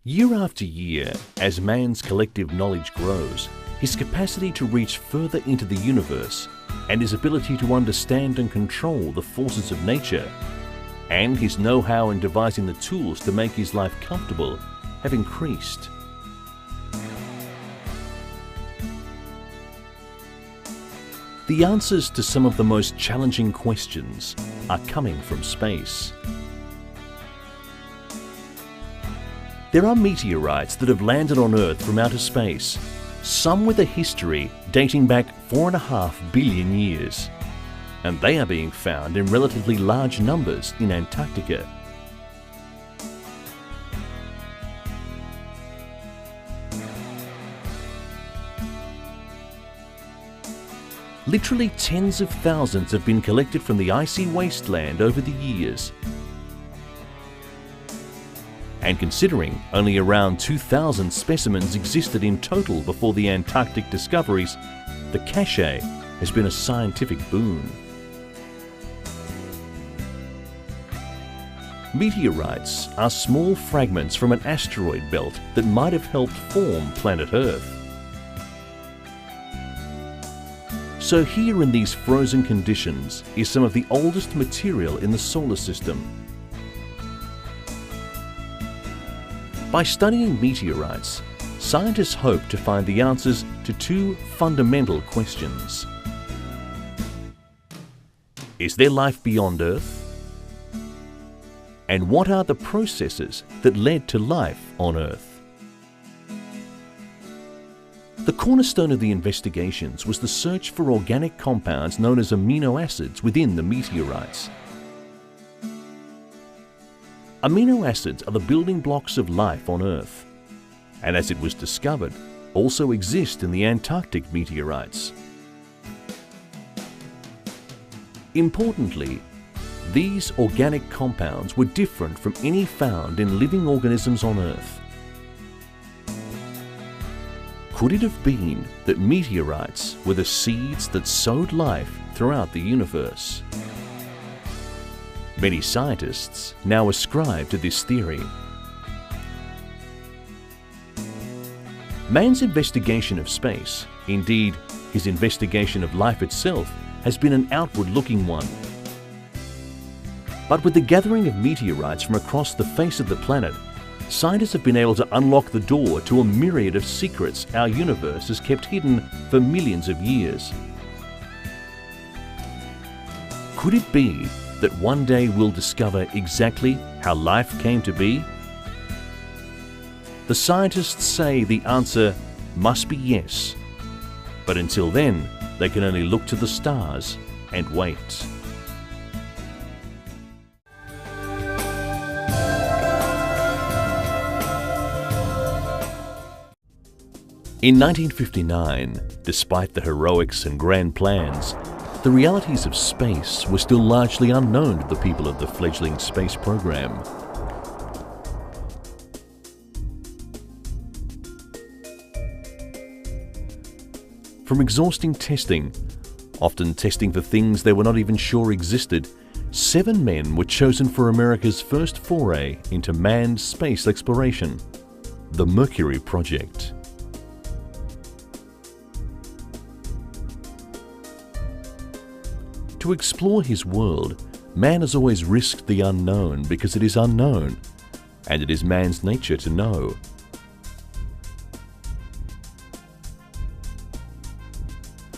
Year after year, as man's collective knowledge grows, his capacity to reach further into the universe and his ability to understand and control the forces of nature, and his know-how in devising the tools to make his life comfortable have increased. The answers to some of the most challenging questions are coming from space. There are meteorites that have landed on Earth from outer space, some with a history dating back 4.5 billion years, and they are being found in relatively large numbers in Antarctica. Literally tens of thousands have been collected from the icy wasteland over the years. And considering only around 2,000 specimens existed in total before the Antarctic discoveries, the cache has been a scientific boon. Meteorites are small fragments from an asteroid belt that might have helped form planet Earth. So here in these frozen conditions is some of the oldest material in the solar system. By studying meteorites, scientists hope to find the answers to two fundamental questions. Is there life beyond Earth? And what are the processes that led to life on Earth? The cornerstone of the investigations was the search for organic compounds known as amino acids within the meteorites. Amino acids are the building blocks of life on Earth, and as it was discovered, also exist in the Antarctic meteorites. Importantly, these organic compounds were different from any found in living organisms on Earth. Could it have been that meteorites were the seeds that sowed life throughout the universe? Many scientists now ascribe to this theory. Man's investigation of space, indeed his investigation of life itself, has been an outward-looking one. But with the gathering of meteorites from across the face of the planet, scientists have been able to unlock the door to a myriad of secrets our universe has kept hidden for millions of years. Could it be that one day we'll discover exactly how life came to be? The scientists say the answer must be yes, but until then, they can only look to the stars and wait. In 1959, despite the heroics and grand plans, the realities of space were still largely unknown to the people of the fledgling space program. From exhausting testing, often testing for things they were not even sure existed, 7 men were chosen for America's first foray into manned space exploration, the Mercury Project. To explore his world, man has always risked the unknown because it is unknown, and it is man's nature to know.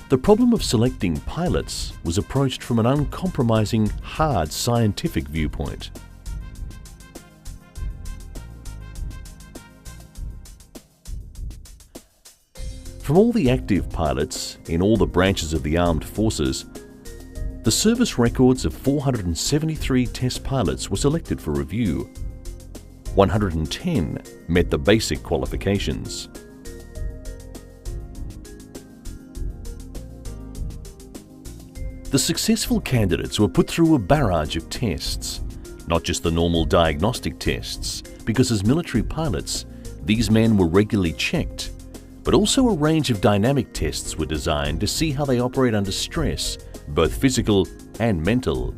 The problem of selecting pilots was approached from an uncompromising, hard scientific viewpoint. From all the active pilots in all the branches of the armed forces, the service records of 473 test pilots were selected for review. 110 met the basic qualifications. The successful candidates were put through a barrage of tests, not just the normal diagnostic tests, because as military pilots, these men were regularly checked, but also a range of dynamic tests were designed to see how they operate under stress, both physical and mental.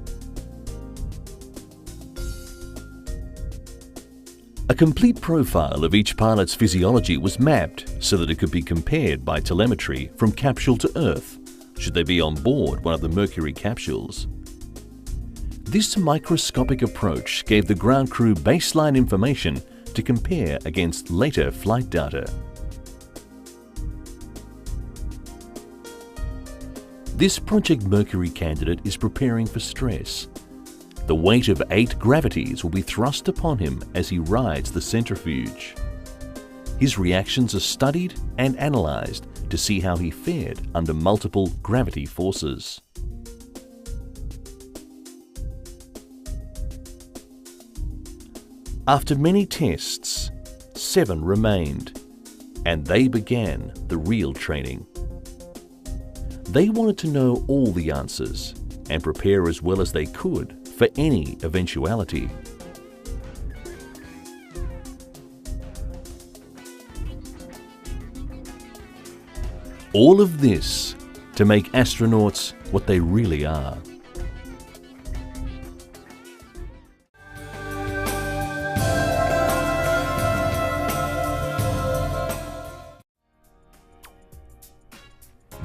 A complete profile of each pilot's physiology was mapped so that it could be compared by telemetry from capsule to Earth, should they be on board one of the Mercury capsules. This microscopic approach gave the ground crew baseline information to compare against later flight data. This Project Mercury candidate is preparing for stress. The weight of 8 gravities will be thrust upon him as he rides the centrifuge. His reactions are studied and analysed to see how he fared under multiple gravity forces. After many tests, 7 remained, and they began the real training. They wanted to know all the answers and prepare as well as they could for any eventuality. All of this to make astronauts what they really are.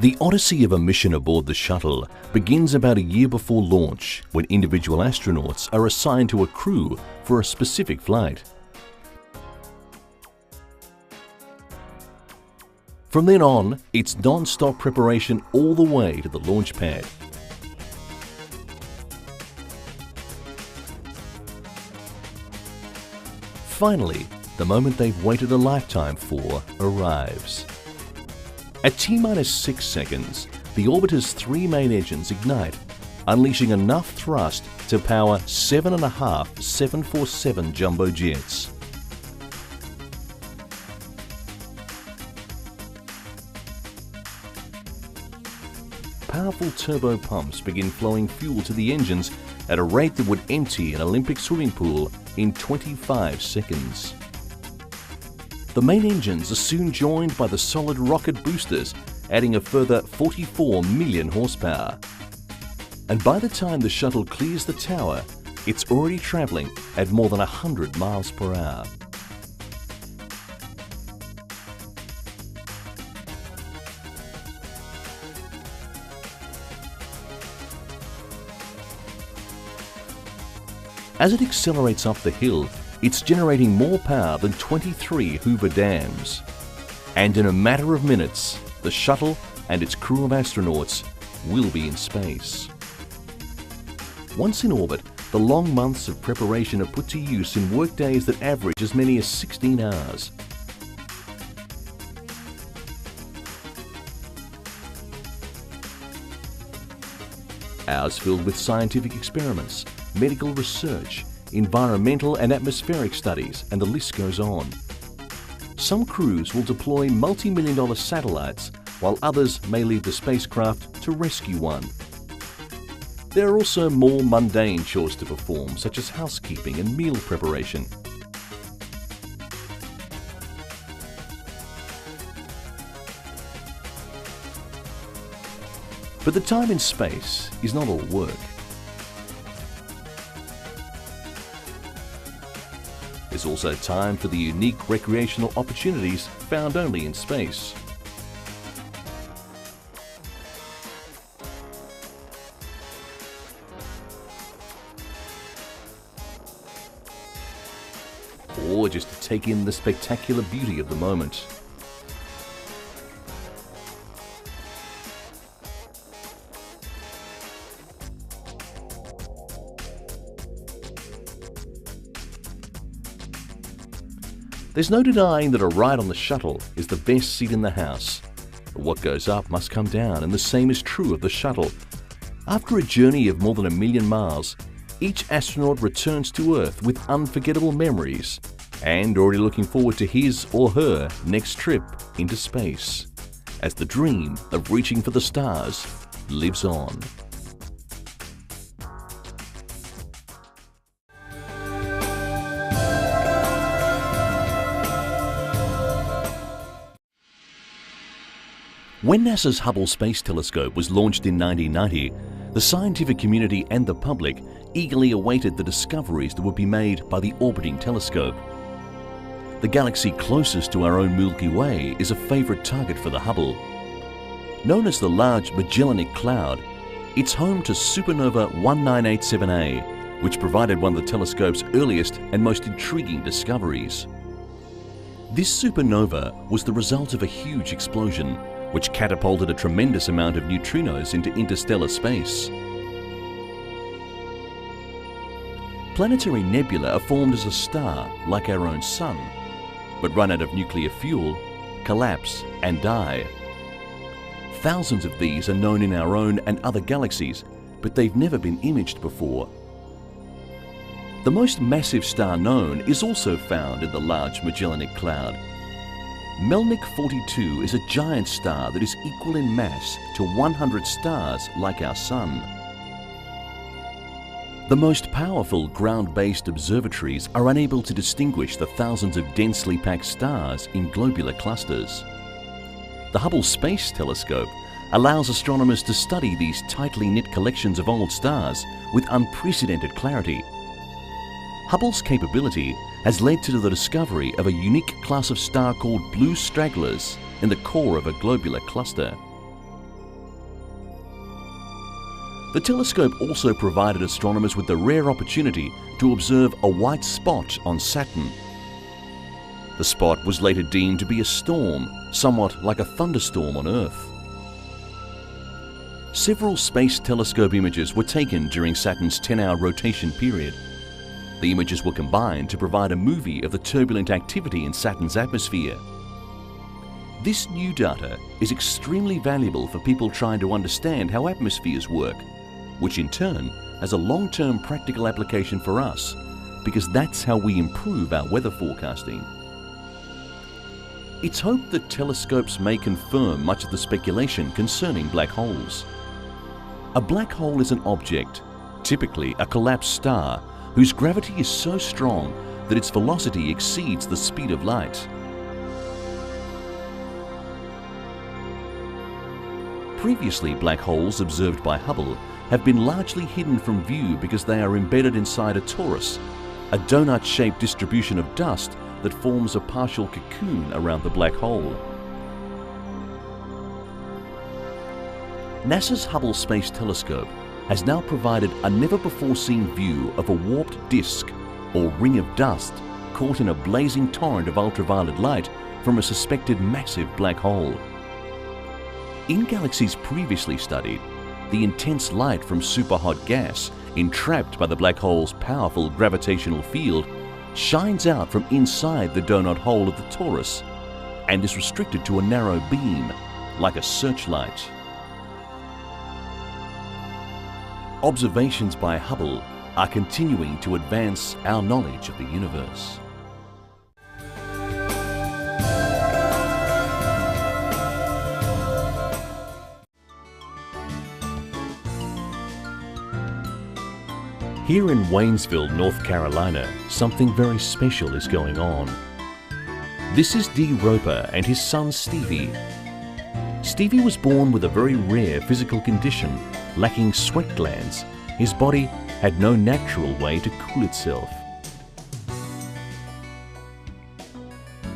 The odyssey of a mission aboard the shuttle begins about a year before launch, when individual astronauts are assigned to a crew for a specific flight. From then on, it's non-stop preparation all the way to the launch pad. Finally, the moment they've waited a lifetime for arrives. At T-minus 6 seconds, the orbiter's 3 main engines ignite, unleashing enough thrust to power 7.5 747 jumbo jets. Powerful turbo pumps begin flowing fuel to the engines at a rate that would empty an Olympic swimming pool in 25 seconds. The main engines are soon joined by the solid rocket boosters, adding a further 44 million horsepower. And by the time the shuttle clears the tower, it's already travelling at more than 100 miles per hour. As it accelerates up the hill, it's generating more power than 23 Hoover dams. And in a matter of minutes, the shuttle and its crew of astronauts will be in space. Once in orbit, the long months of preparation are put to use in workdays that average as many as 16 hours. Hours filled with scientific experiments, medical research, environmental and atmospheric studies, and the list goes on. Some crews will deploy multi-million-dollar satellites, while others may leave the spacecraft to rescue one. There are also more mundane chores to perform, such as housekeeping and meal preparation. But the time in space is not all work. There's also time for the unique recreational opportunities found only in space. Or just to take in the spectacular beauty of the moment. There's no denying that a ride on the shuttle is the best seat in the house. But what goes up must come down, and the same is true of the shuttle. After a journey of more than 1 million miles, each astronaut returns to Earth with unforgettable memories and already looking forward to his or her next trip into space, as the dream of reaching for the stars lives on. When NASA's Hubble Space Telescope was launched in 1990, the scientific community and the public eagerly awaited the discoveries that would be made by the orbiting telescope. the galaxy closest to our own Milky Way is a favorite target for the Hubble. Known as the Large Magellanic Cloud, it's home to supernova 1987A, which provided one of the telescope's earliest and most intriguing discoveries. This supernova was the result of a huge explosion, which catapulted a tremendous amount of neutrinos into interstellar space. Planetary nebula are formed as a star, like our own Sun, but run out of nuclear fuel, collapse and die. Thousands of these are known in our own and other galaxies, but they've never been imaged before. The most massive star known is also found in the Large Magellanic Cloud. Melnick 42 is a giant star that is equal in mass to 100 stars like our Sun. The most powerful ground-based observatories are unable to distinguish the thousands of densely packed stars in globular clusters. The Hubble Space Telescope allows astronomers to study these tightly knit collections of old stars with unprecedented clarity. Hubble's capability has led to the discovery of a unique class of star called blue stragglers in the core of a globular cluster. The telescope also provided astronomers with the rare opportunity to observe a white spot on Saturn. The spot was later deemed to be a storm, somewhat like a thunderstorm on Earth. Several space telescope images were taken during Saturn's 10-hour rotation period. The images were combined to provide a movie of the turbulent activity in Saturn's atmosphere. This new data is extremely valuable for people trying to understand how atmospheres work, which in turn has a long-term practical application for us, because that's how we improve our weather forecasting. It's hoped that telescopes may confirm much of the speculation concerning black holes. A black hole is an object, typically a collapsed star, whose gravity is so strong that its velocity exceeds the speed of light. Previously, black holes observed by Hubble have been largely hidden from view because they are embedded inside a torus, a donut-shaped distribution of dust that forms a partial cocoon around the black hole. NASA's Hubble Space Telescope has now provided a never-before-seen view of a warped disk or ring of dust caught in a blazing torrent of ultraviolet light from a suspected massive black hole. In galaxies previously studied, the intense light from superhot gas entrapped by the black hole's powerful gravitational field shines out from inside the donut hole of the torus and is restricted to a narrow beam, like a searchlight. Observations by Hubble are continuing to advance our knowledge of the universe. Here in Waynesville, North Carolina, something very special is going on. This is Dee Roper and his son Stevie. Stevie was born with a very rare physical condition, lacking sweat glands. His body had no natural way to cool itself.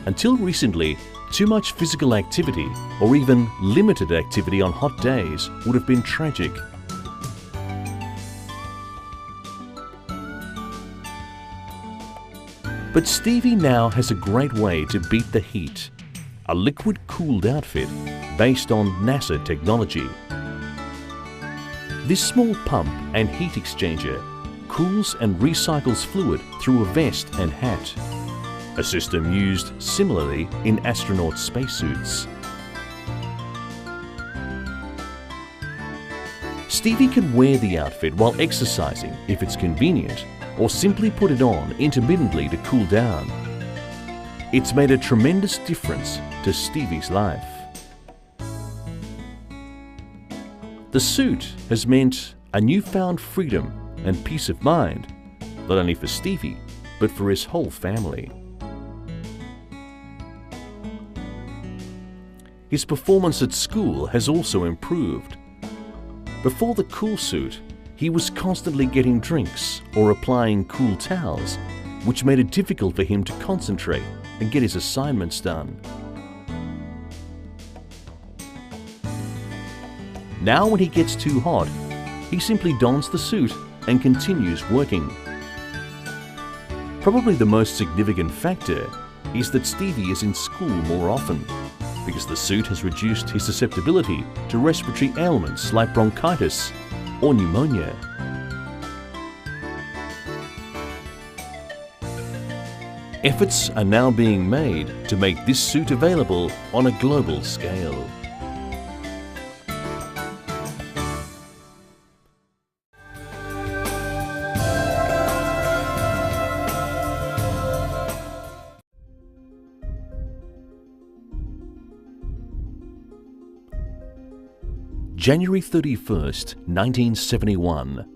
Until recently, too much physical activity, or even limited activity on hot days, would have been tragic. But Stevie now has a great way to beat the heat, a liquid-cooled outfit based on NASA technology. This small pump and heat exchanger cools and recycles fluid through a vest and hat, a system used similarly in astronaut spacesuits. Stevie can wear the outfit while exercising if it's convenient, or simply put it on intermittently to cool down. It's made a tremendous difference to Stevie's life. The suit has meant a newfound freedom and peace of mind, not only for Stevie, but for his whole family. His performance at school has also improved. Before the cool suit, he was constantly getting drinks or applying cool towels, which made it difficult for him to concentrate and get his assignments done. Now when he gets too hot, he simply dons the suit and continues working. Probably the most significant factor is that Stevie is in school more often, because the suit has reduced his susceptibility to respiratory ailments like bronchitis or pneumonia. Efforts are now being made to make this suit available on a global scale. January 31st, 1971.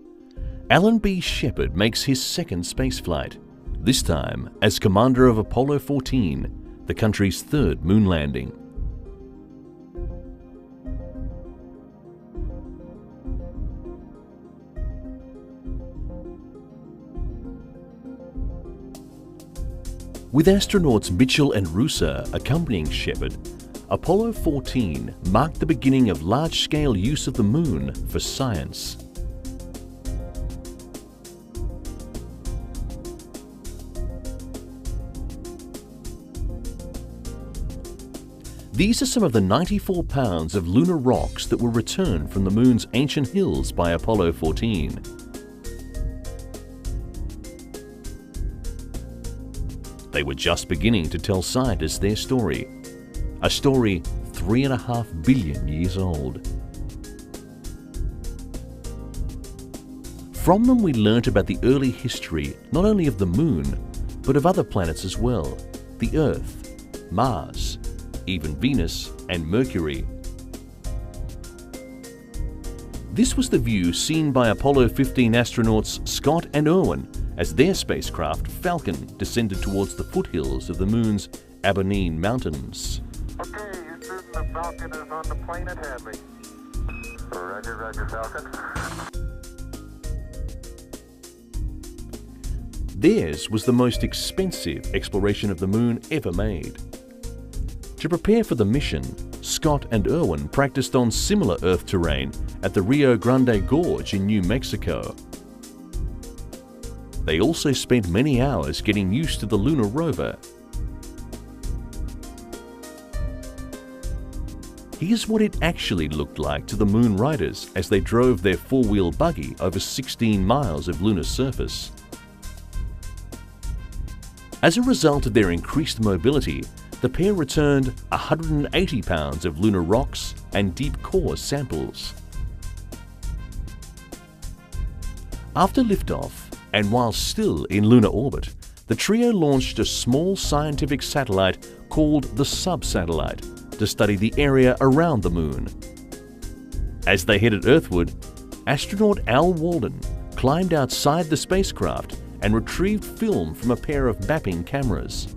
Alan B. Shepard makes his second spaceflight, this time as commander of Apollo-14, the country's third moon landing. With astronauts Mitchell and Roosa accompanying Shepard, Apollo-14 marked the beginning of large-scale use of the moon for science. These are some of the 94 pounds of lunar rocks that were returned from the moon's ancient hills by Apollo-14. They were just beginning to tell scientists their story. A story 3.5 billion years old. From them we learnt about the early history not only of the moon, but of other planets as well, the Earth, Mars, even Venus and Mercury. This was the view seen by Apollo-15 astronauts Scott and Irwin as their spacecraft Falcon descended towards the foothills of the moon's Apennine Mountains. Okay, Houston, the Falcon is on the plane at Hadley. Roger, roger, Falcon. Theirs was the most expensive exploration of the moon ever made. To prepare for the mission, Scott and Irwin practiced on similar Earth terrain at the Rio Grande Gorge in New Mexico. They also spent many hours getting used to the lunar rover. Here's what it actually looked like to the moon riders as they drove their four-wheel buggy over 16 miles of lunar surface. As a result of their increased mobility, the pair returned 180 pounds of lunar rocks and deep core samples. After liftoff, and while still in lunar orbit, the trio launched a small scientific satellite called the sub-satellite to study the area around the moon. As they headed earthward, astronaut Al Walden climbed outside the spacecraft and retrieved film from a pair of mapping cameras.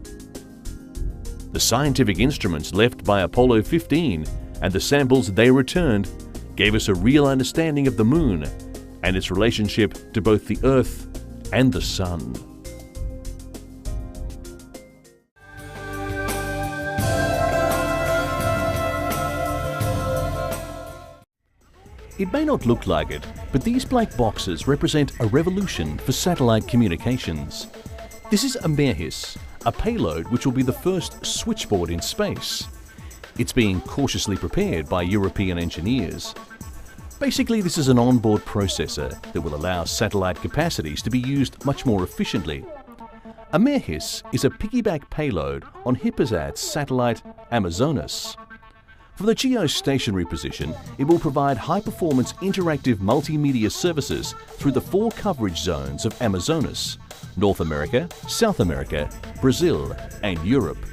The scientific instruments left by Apollo-15 and the samples they returned gave us a real understanding of the moon and its relationship to both the Earth and the Sun. It may not look like it, but these black boxes represent a revolution for satellite communications. This is a Merhis, a payload which will be the first switchboard in space. It's being cautiously prepared by European engineers. Basically, this is an onboard processor that will allow satellite capacities to be used much more efficiently. A Merhis is a piggyback payload on Hipposat's satellite Amazonas. From the geostationary position, it will provide high-performance interactive multimedia services through the 4 coverage zones of Amazonas: North America, South America, Brazil, and Europe.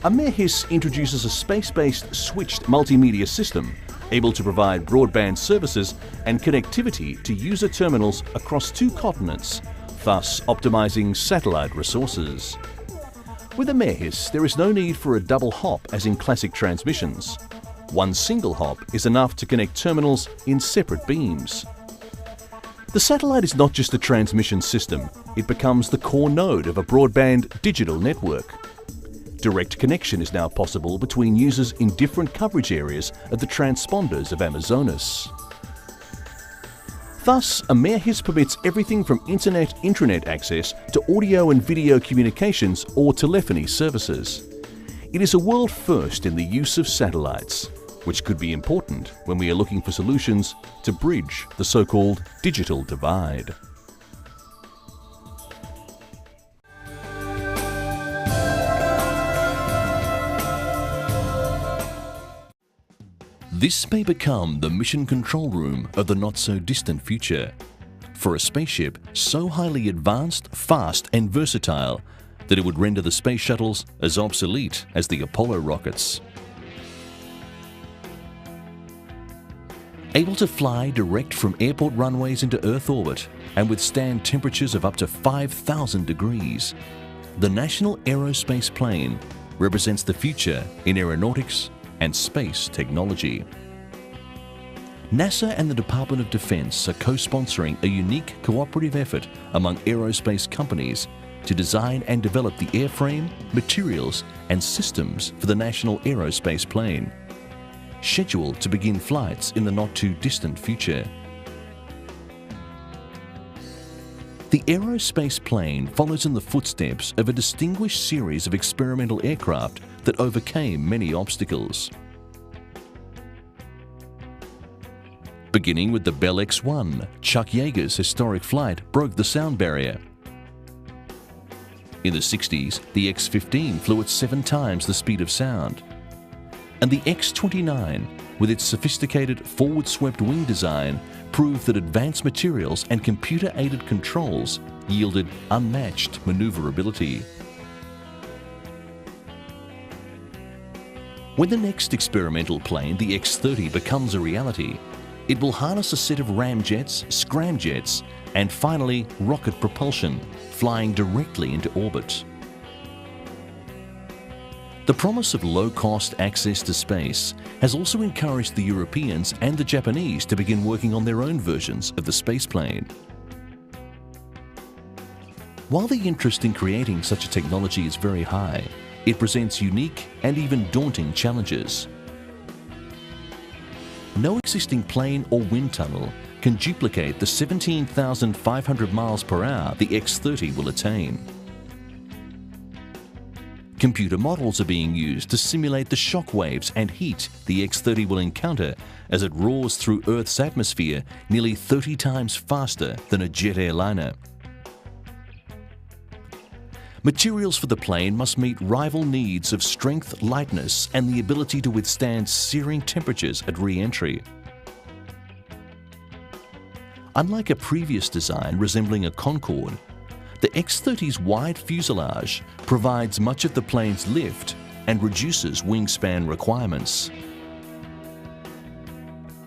A Merhis introduces a space-based switched multimedia system able to provide broadband services and connectivity to user terminals across 2 continents, thus optimizing satellite resources. With a Merhis, there is no need for a double hop as in classic transmissions. One single hop is enough to connect terminals in separate beams. The satellite is not just a transmission system, it becomes the core node of a broadband digital network. Direct connection is now possible between users in different coverage areas of the transponders of Amazonas. Thus, AmerHis permits everything from internet/intranet access to audio and video communications or telephony services. It is a world first in the use of satellites, which could be important when we are looking for solutions to bridge the so-called digital divide. This may become the mission control room of the not-so-distant future, for a spaceship so highly advanced, fast and versatile that it would render the space shuttles as obsolete as the Apollo rockets. Able to fly direct from airport runways into Earth orbit and withstand temperatures of up to 5,000 degrees, the National Aerospace Plane represents the future in aeronautics and space technology. NASA and the Department of Defense are co-sponsoring a unique cooperative effort among aerospace companies to design and develop the airframe, materials and systems for the National Aerospace Plane, scheduled to begin flights in the not-too-distant future. The aerospace plane follows in the footsteps of a distinguished series of experimental aircraft that overcame many obstacles. Beginning with the Bell X-1, Chuck Yeager's historic flight broke the sound barrier. In the 60s, the X-15 flew at 7 times the speed of sound. And the X-29, with its sophisticated forward-swept wing design, proved that advanced materials and computer-aided controls yielded unmatched maneuverability. When the next experimental plane, the X-30, becomes a reality, it will harness a set of ramjets, scramjets, and finally rocket propulsion, flying directly into orbit. The promise of low-cost access to space has also encouraged the Europeans and the Japanese to begin working on their own versions of the spaceplane. While the interest in creating such a technology is very high, it presents unique and even daunting challenges. No existing plane or wind tunnel can duplicate the 17,500 miles per hour the X-30 will attain. Computer models are being used to simulate the shock waves and heat the X-30 will encounter as it roars through Earth's atmosphere nearly 30 times faster than a jet airliner. Materials for the plane must meet rival needs of strength, lightness, and the ability to withstand searing temperatures at re-entry. Unlike a previous design resembling a Concorde, the X-30's wide fuselage provides much of the plane's lift and reduces wingspan requirements.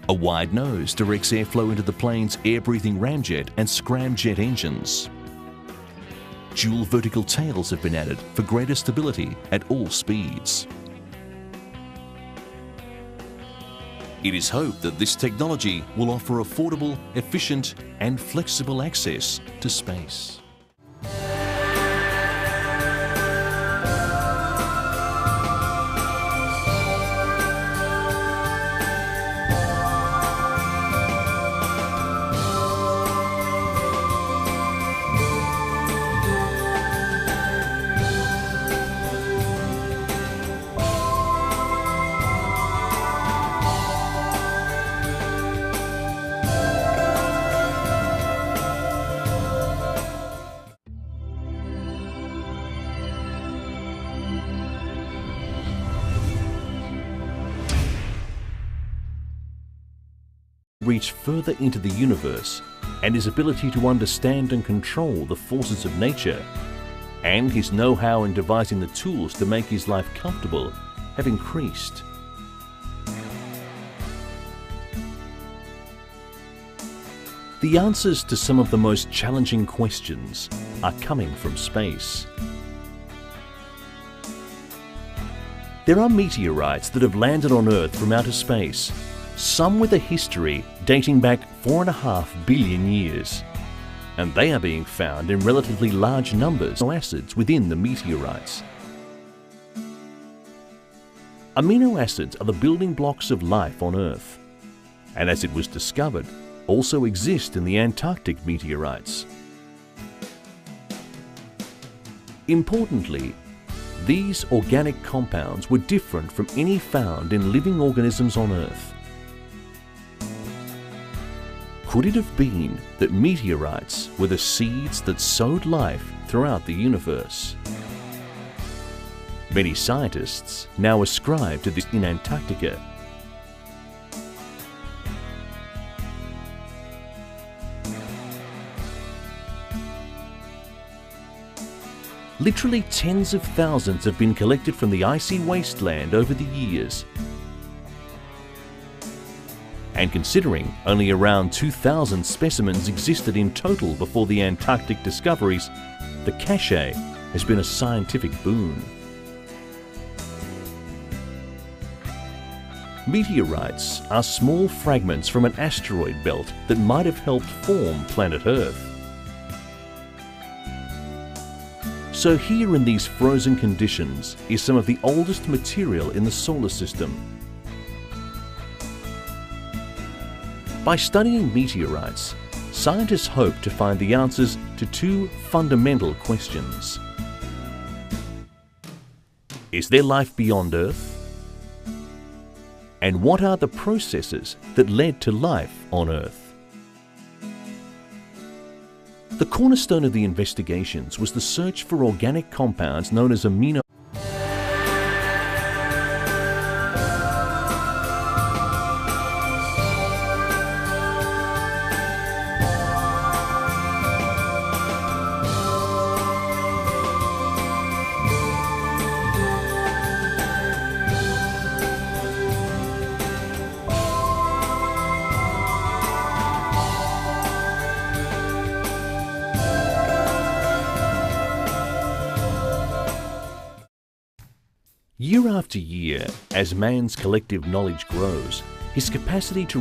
A wide nose directs airflow into the plane's air-breathing ramjet and scramjet engines. Dual vertical tails have been added for greater stability at all speeds. It is hoped that this technology will offer affordable, efficient, and flexible access to space. Reach further into the universe, and his ability to understand and control the forces of nature, and his know-how in devising the tools to make his life comfortable have increased. The answers to some of the most challenging questions are coming from space. There are meteorites that have landed on Earth from outer space, some with a history dating back 4.5 billion years, and they are being found in relatively large numbers of acids within the meteorites. Amino acids are the building blocks of life on Earth, and as it was discovered, also exist in the Antarctic meteorites. Importantly, these organic compounds were different from any found in living organisms on Earth. Could it have been that meteorites were the seeds that sowed life throughout the universe? Many scientists now ascribe to this in Antarctica. Literally tens of thousands have been collected from the icy wasteland over the years. And considering only around 2,000 specimens existed in total before the Antarctic discoveries, the cache has been a scientific boon. Meteorites are small fragments from an asteroid belt that might have helped form planet Earth. So here in these frozen conditions is some of the oldest material in the solar system. By studying meteorites, scientists hope to find the answers to two fundamental questions. Is there life beyond Earth? And what are the processes that led to life on Earth? The cornerstone of the investigations was the search for organic compounds known as amino. Year after year, as man's collective knowledge grows, his capacity to